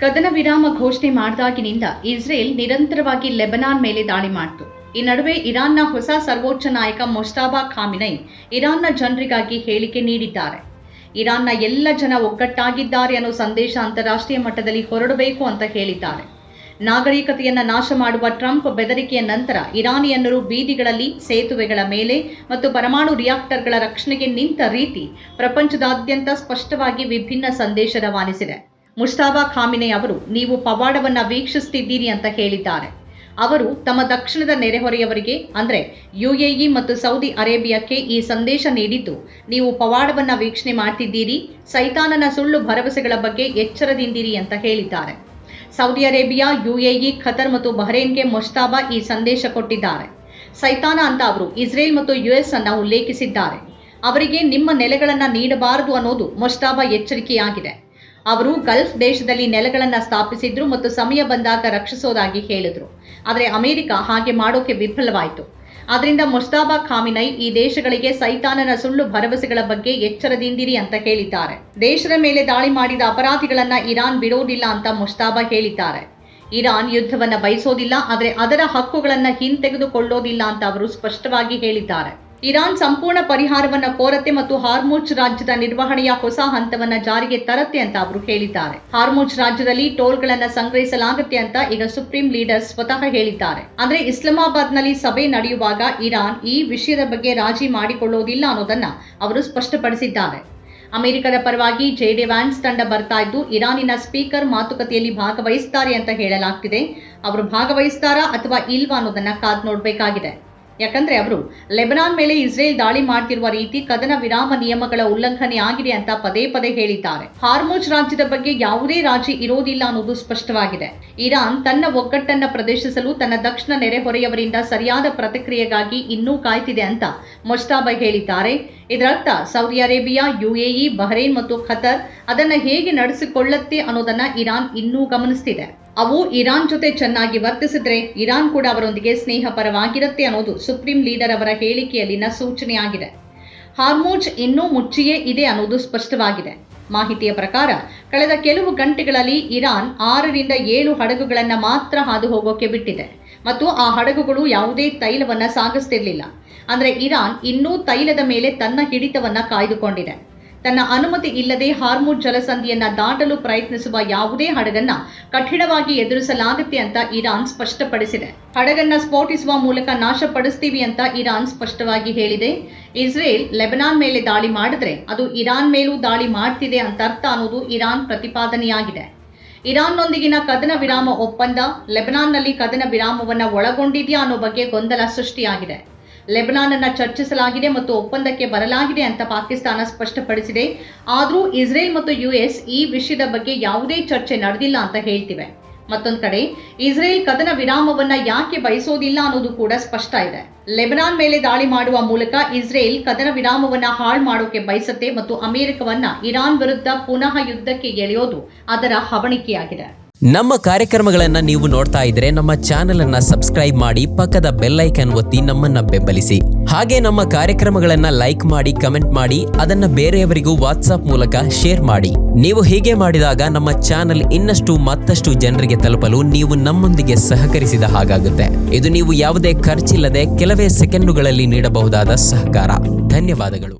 ಕದನ ವಿರಾಮ ಘೋಷಣೆ ಮಾಡಿದಾಗಿನಿಂದ ಇಸ್ರೇಲ್ ನಿರಂತರವಾಗಿ ಲೆಬನಾನ್ ಮೇಲೆ ದಾಳಿ ಮಾಡಿತು. ಈ ನಡುವೆ ಇರಾನ್ನ ಹೊಸ ಸರ್ವೋಚ್ಚ ನಾಯಕ ಮುಜ್ತಬಾ ಖಾಮಿನೈ ಇರಾನ್ನ ಜನರಿಗಾಗಿ ಹೇಳಿಕೆ ನೀಡಿದ್ದಾರೆ. ಇರಾನ್ನ ಎಲ್ಲ ಜನ ಒಗ್ಗಟ್ಟಾಗಿದ್ದಾರೆ ಅನ್ನೋ ಸಂದೇಶ ಅಂತಾರಾಷ್ಟ್ರೀಯ ಮಟ್ಟದಲ್ಲಿ ಹೊರಡಬೇಕು ಅಂತ ಹೇಳಿದ್ದಾರೆ. ನಾಗರಿಕತೆಯನ್ನ ನಾಶ ಮಾಡುವ ಟ್ರಂಪ್ ಬೆದರಿಕೆಯ ನಂತರ ಇರಾನಿಯನ್ನರು ಬೀದಿಗಳಲ್ಲಿ, ಸೇತುವೆಗಳ ಮೇಲೆ ಮತ್ತು ಪರಮಾಣು ರಿಯಾಕ್ಟರ್ಗಳ ರಕ್ಷಣೆಗೆ ನಿಂತ ರೀತಿ ಪ್ರಪಂಚದಾದ್ಯಂತ ಸ್ಪಷ್ಟವಾಗಿ ವಿಭಿನ್ನ ಸಂದೇಶ ರವಾನಿಸಿದೆ. ಮುಜ್ತಬಾ ಖಾಮಿನೈ ಅವರು ನೀವು ಪವಾಡವನ್ನ ವೀಕ್ಷಿಸುತ್ತಿದ್ದೀರಿ ಅಂತ ಹೇಳಿದ್ದಾರೆ. ಅವರು ತಮ್ಮ ದಕ್ಷಿಣದ ನೆರೆಹೊರೆಯವರಿಗೆ ಅಂದರೆ ಯುಎಇ ಮತ್ತು ಸೌದಿ ಅರೇಬಿಯಾಕ್ಕೆ ಈ ಸಂದೇಶ ನೀಡಿದ್ದು, ನೀವು ಪವಾಡವನ್ನ ವೀಕ್ಷಣೆ ಮಾಡ್ತಿದ್ದೀರಿ, ಸೈತಾನನ ಸುಳ್ಳು ಭರವಸೆಗಳ ಬಗ್ಗೆ ಎಚ್ಚರದಿಂದಿರಿ ಅಂತ ಹೇಳಿದ್ದಾರೆ. ಸೌದಿ ಅರೇಬಿಯಾ, ಯುಎಇ, ಖತರ್ ಮತ್ತು ಬಹ್ರೇನ್ಗೆ ಮುಜ್ತಬಾ ಈ ಸಂದೇಶ ಕೊಟ್ಟಿದ್ದಾರೆ. ಸೈತಾನ ಅಂತ ಅವರು ಇಸ್ರೇಲ್ ಮತ್ತು ಯುಎಸ್ ಅನ್ನ ಉಲ್ಲೇಖಿಸಿದ್ದಾರೆ. ಅವರಿಗೆ ನಿಮ್ಮ ನೆಲೆಗಳನ್ನು ನೀಡಬಾರದು ಅನ್ನೋದು ಮುಜ್ತಬಾ ಎಚ್ಚರಿಕೆಯಾಗಿದೆ. ಅವರು ಗಲ್ಫ್ ದೇಶದಲ್ಲಿ ನೆಲೆಗಳನ್ನು ಸ್ಥಾಪಿಸಿದ್ರು ಮತ್ತು ಸಮಯ ಬಂದಾಗ ರಕ್ಷಿಸೋದಾಗಿ ಹೇಳಿದ್ರು. ಆದರೆ ಅಮೆರಿಕ ಹಾಗೆ ಮಾಡೋಕೆ ವಿಫಲವಾಯಿತು. ಆದ್ದರಿಂದ ಮುಜ್ತಬಾ ಖಾಮಿನೈ ಈ ದೇಶಗಳಿಗೆ ಸೈತಾನನ ಸುಳ್ಳು ಭರವಸೆಗಳ ಬಗ್ಗೆ ಎಚ್ಚರದಿಂದಿರಿ ಅಂತ ಹೇಳಿದ್ದಾರೆ. ದೇಶದ ಮೇಲೆ ದಾಳಿ ಮಾಡಿದ ಅಪರಾಧಿಗಳನ್ನ ಇರಾನ್ ಬಿಡೋದಿಲ್ಲ ಅಂತ ಮುಜ್ತಬಾ ಹೇಳಿದ್ದಾರೆ. ಇರಾನ್ ಯುದ್ಧವನ್ನ ಬಯಸೋದಿಲ್ಲ, ಆದರೆ ಅದರ ಹಕ್ಕುಗಳನ್ನ ಹಿಂತೆಗೆದುಕೊಳ್ಳೋದಿಲ್ಲ ಅಂತ ಅವರು ಸ್ಪಷ್ಟವಾಗಿ ಹೇಳಿದ್ದಾರೆ. ಇರಾನ್ ಸಂಪೂರ್ಣ ಪರಿಹಾರವನ್ನ ಕೋರತ್ತೆ ಮತ್ತು ಹಾರ್ಮುಜ್ ರಾಜ್ಯದ ನಿರ್ವಹಣೆಯ ಹೊಸ ಹಂತವನ್ನ ಜಾರಿಗೆ ತರತ್ತೆ ಅಂತ ಅವರು ಹೇಳಿದ್ದಾರೆ. ಹಾರ್ಮುಜ್ ರಾಜ್ಯದಲ್ಲಿ ಟೋಲ್ಗಳನ್ನ ಸಂಗ್ರಹಿಸಲಾಗುತ್ತೆ ಅಂತ ಈಗ ಸುಪ್ರೀಂ ಲೀಡರ್ ಸ್ವತಃ ಹೇಳಿದ್ದಾರೆ. ಅಂದ್ರೆ ಇಸ್ಲಾಮಾಬಾದ್ನಲ್ಲಿ ಸಭೆ ನಡೆಯುವಾಗ ಇರಾನ್ ಈ ವಿಷಯದ ಬಗ್ಗೆ ರಾಜಿ ಮಾಡಿಕೊಳ್ಳೋದಿಲ್ಲ ಅನ್ನೋದನ್ನ ಅವರು ಸ್ಪಷ್ಟಪಡಿಸಿದ್ದಾರೆ. ಅಮೆರಿಕದ ಪರವಾಗಿ ಜೆಡಿ ವ್ಯಾನ್ಸ್ ತಂಡ ಬರ್ತಾ ಇದ್ದು ಇರಾನಿನ ಸ್ಪೀಕರ್ ಮಾತುಕತೆಯಲ್ಲಿ ಭಾಗವಹಿಸುತ್ತಾರೆ ಅಂತ ಹೇಳಲಾಗ್ತಿದೆ. ಅವರು ಭಾಗವಹಿಸ್ತಾರಾ ಅಥವಾ ಇಲ್ವಾ ಅನ್ನೋದನ್ನ ಕಾದ್ ನೋಡಬೇಕಾಗಿದೆ. ಯಾಕಂದ್ರೆ ಅವರು ಲೆಬನಾನ್ ಮೇಲೆ ಇಸ್ರೇಲ್ ದಾಳಿ ಮಾಡ್ತಿರುವ ರೀತಿ ಕದನ ವಿರಾಮ ನಿಯಮಗಳ ಉಲ್ಲಂಘನೆ ಆಗಿದೆ ಅಂತ ಪದೇ ಪದೇ ಹೇಳಿದ್ದಾರೆ. ಹಾರ್ಮುಜ್ ರಾಜ್ಯದ ಬಗ್ಗೆ ಯಾವುದೇ ರಾಜಿ ಇರೋದಿಲ್ಲ ಅನ್ನೋದು ಸ್ಪಷ್ಟವಾಗಿದೆ. ಇರಾನ್ ತನ್ನ ಒಗ್ಗಟ್ಟನ್ನ ಪ್ರದರ್ಶಿಸಲು ತನ್ನ ದಕ್ಷಿಣ ನೆರೆಹೊರೆಯವರಿಂದ ಸರಿಯಾದ ಪ್ರತಿಕ್ರಿಯೆಗಾಗಿ ಇನ್ನೂ ಕಾಯ್ತಿದೆ ಅಂತ ಮುಜ್ತಬಾ ಹೇಳಿದ್ದಾರೆ. ಇದರರ್ಥ ಸೌದಿ ಅರೇಬಿಯಾ, ಯುಎಇ, ಬಹ್ರೇನ್ ಮತ್ತು ಖತರ್ ಅದನ್ನ ಹೇಗೆ ನಡೆಸಿಕೊಳ್ಳುತ್ತೆ ಅನ್ನೋದನ್ನ ಇರಾನ್ ಇನ್ನೂ ಗಮನಿಸ್ತಿದೆ. ಅವು ಇರಾನ್ ಜೊತೆ ಚೆನ್ನಾಗಿ ವರ್ತಿಸಿದ್ರೆ ಇರಾನ್ ಕೂಡ ಅವರೊಂದಿಗೆ ಸ್ನೇಹ ಪರವಾಗಿರುತ್ತೆ ಅನ್ನೋದು ಸುಪ್ರೀಂ ಲೀಡರ್ ಅವರ ಹೇಳಿಕೆಯಲ್ಲಿನ ಸೂಚನೆಯಾಗಿದೆ. ಹಾರ್ಮುಜ್ ಇನ್ನೂ ಮುಚ್ಚಿಯೇ ಇದೆ ಅನ್ನೋದು ಸ್ಪಷ್ಟವಾಗಿದೆ. ಮಾಹಿತಿಯ ಪ್ರಕಾರ ಕಳೆದ ಕೆಲವು ಗಂಟೆಗಳಲ್ಲಿ ಇರಾನ್ 6ರಿಂದ 7 ಹಡಗುಗಳನ್ನು ಮಾತ್ರ ಹಾದು ಹೋಗೋಕೆ ಬಿಟ್ಟಿದೆ ಮತ್ತು ಆ ಹಡಗುಗಳು ಯಾವುದೇ ತೈಲವನ್ನ ಸಾಗಿಸ್ತಿರ್ಲಿಲ್ಲ. ಅಂದ್ರೆ ಇರಾನ್ ಇನ್ನೂ ತೈಲದ ಮೇಲೆ ತನ್ನ ಹಿಡಿತವನ್ನ ಕಾಯ್ದುಕೊಂಡಿದೆ. ತನ್ನ ಅನುಮತಿ ಇಲ್ಲದೆ ಹಾರ್ಮುಜ್ ಜಲಸಂಧಿಯನ್ನ ದಾಟಲು ಪ್ರಯತ್ನಿಸುವ ಯಾವುದೇ ಹಡಗನ್ನ ಕಠಿಣವಾಗಿ ಎದುರಿಸಲಾಗುತ್ತೆ ಅಂತ ಇರಾನ್ ಸ್ಪಷ್ಟಪಡಿಸಿದೆ. ಹಡಗನ್ನ ಸ್ಫೋಟಿಸುವ ಮೂಲಕ ನಾಶಪಡಿಸ್ತೀವಿ ಅಂತ ಇರಾನ್ ಸ್ಪಷ್ಟವಾಗಿ ಹೇಳಿದೆ. ಇಸ್ರೇಲ್ ಲೆಬನಾನ್ ಮೇಲೆ ದಾಳಿ ಮಾಡಿದ್ರೆ ಅದು ಇರಾನ್ ಮೇಲೂ ದಾಳಿ ಮಾಡ್ತಿದೆ ಅಂತ ಅರ್ಥ ಅನ್ನೋದು ಇರಾನ್ ಪ್ರತಿಪಾದನೆಯಾಗಿದೆ. ಇರಾನ್ನೊಂದಿಗಿನ ಕದನ ವಿರಾಮ ಒಪ್ಪಂದ ಲೆಬನಾನ್ನಲ್ಲಿ ಕದನ ವಿರಾಮವನ್ನ ಒಳಗೊಂಡಿದೆಯಾ ಅನ್ನೋ ಬಗ್ಗೆ ಗೊಂದಲ ಸೃಷ್ಟಿಯಾಗಿದೆ. ಲೆಬನಾನ್ ಅನ್ನ ಚರ್ಚಿಸಲಾಗಿದೆ ಮತ್ತು ಒಪ್ಪಂದಕ್ಕೆ ಬರಲಾಗಿದೆ ಅಂತ ಪಾಕಿಸ್ತಾನ ಸ್ಪಷ್ಟಪಡಿಸಿದೆ. ಆದರೂ ಇಸ್ರೇಲ್ ಮತ್ತು ಯುಎಸ್ ಈ ವಿಷಯದ ಬಗ್ಗೆ ಯಾವುದೇ ಚರ್ಚೆ ನಡೆದಿಲ್ಲ ಅಂತ ಹೇಳ್ತಿವೆ. ಮತ್ತೊಂದು ಕಡೆ ಇಸ್ರೇಲ್ ಕದನ ವಿರಾಮವನ್ನ ಯಾಕೆ ಬಯಸೋದಿಲ್ಲ ಅನ್ನೋದು ಕೂಡ ಸ್ಪಷ್ಟ ಇದೆ. ಲೆಬನಾನ್ ಮೇಲೆ ದಾಳಿ ಮಾಡುವ ಮೂಲಕ ಇಸ್ರೇಲ್ ಕದನ ವಿರಾಮವನ್ನ ಹಾಳು ಮಾಡೋಕೆ ಬಯಸುತ್ತೆ ಮತ್ತು ಅಮೆರಿಕವನ್ನ ಇರಾನ್ ವಿರುದ್ಧ ಪುನಃ ಯುದ್ಧಕ್ಕೆ ಎಳೆಯೋದು ಅದರ ಹವಣಿಕೆಯಾಗಿದೆ. ನಮ್ಮ ಕಾರ್ಯಕ್ರಮಗಳನ್ನ ನೀವು ನೋಡ್ತಾ ಇದ್ರೆ ನಮ್ಮ ಚಾನೆಲ್ ಅನ್ನ ಸಬ್ಸ್ಕ್ರೈಬ್ ಮಾಡಿ, ಪಕ್ಕದ ಬೆಲ್ ಐಕಾನ್ ಒತ್ತಿ ನಮ್ಮನ್ನ ಬೆಂಬಲಿಸಿ. ಹಾಗೆ ನಮ್ಮ ಕಾರ್ಯಕ್ರಮಗಳನ್ನ ಲೈಕ್ ಮಾಡಿ, ಕಮೆಂಟ್ ಮಾಡಿ, ಅದನ್ನ ಬೇರೆಯವರಿಗೂ ವಾಟ್ಸ್ಆಪ್ ಮೂಲಕ ಶೇರ್ ಮಾಡಿ. ನೀವು ಹೀಗೆ ಮಾಡಿದಾಗ ನಮ್ಮ ಚಾನೆಲ್ ಇನ್ನಷ್ಟು ಮತ್ತಷ್ಟು ಜನರಿಗೆ ತಲುಪಲು ನೀವು ನಮ್ಮೊಂದಿಗೆ ಸಹಕರಿಸಿದ ಹಾಗಾಗುತ್ತೆ. ಇದು ನೀವು ಯಾವುದೇ ಖರ್ಚಿಲ್ಲದೆ ಕೆಲವೇ ಸೆಕೆಂಡುಗಳಲ್ಲಿ ನೀಡಬಹುದಾದ ಸಹಕಾರ. ಧನ್ಯವಾದಗಳು.